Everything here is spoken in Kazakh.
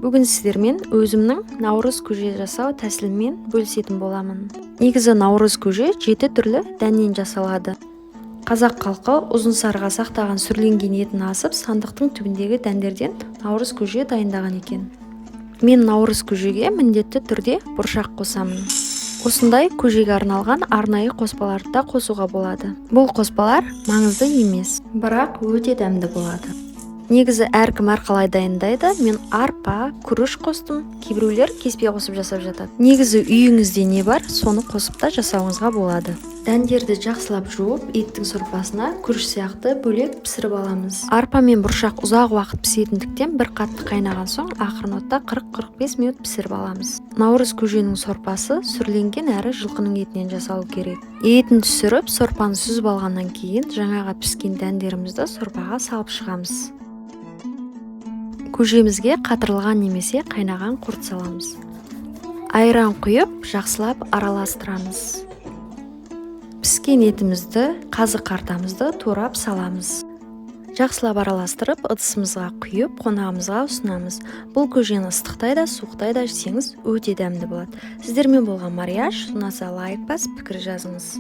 Бүгін сіздермен өзімнің наурыз көже жасау тәсілімен бөлісетін боламын. Негізі наурыз көже 7 түрлі дәннен жасалады. Қазақ халқы ұзын сарыға сақтаған сүрленген етін асып, сандықтың түбіндегі дәндерден наурыз көже дайындаған екен. Мен наурыз көжеге міндетті түрде бұршақ қосамын. Осындай көжеге арналған арнайы қоспаларды да қосуға болады. Бұл қоспалар маңызды емес, бірақ өте дәмді болады. Негізі әркім әрқалай дайындайды. Мен арпа, күріш қостым, кейбіреулер кеспе қосып жасап жатады. Негізі үйіңізде не бар, соны қосып та жасауыңызға болады. Дәндерді жақсылап жуып, еттің сорпасына күріш сияқты бөлек пісіріп аламыз. Арпа мен бұршақ ұзақ уақыт пісетіндіктен бір қатты қайнаған соң ақырын отта 40-45 минут пісіріп аламыз. Наурыз көженің сорпасы сүрленген әрі жылқының етінен жасалу керек. Етін түсіріп, сорпаны сүзіп алғаннан кейін жаңаға піскен дәндерімізді сорпаға салып шығамыз. Көжемізге қатырылған немесе қайнаған құрт саламыз. Айран құйып, жақсылап араластырамыз. Піскен етімізді, қазы қартамызды турап саламыз. Жақсылап араластырып, ыдысымызға құйып, қонағымызға ұсынамыз. Бұл көжені ыстықтай да, суықтай да жесеңіз өте дәмді болады. Сіздермен болған Марияш, ұнаса лайк басып, пікір жазыңыз.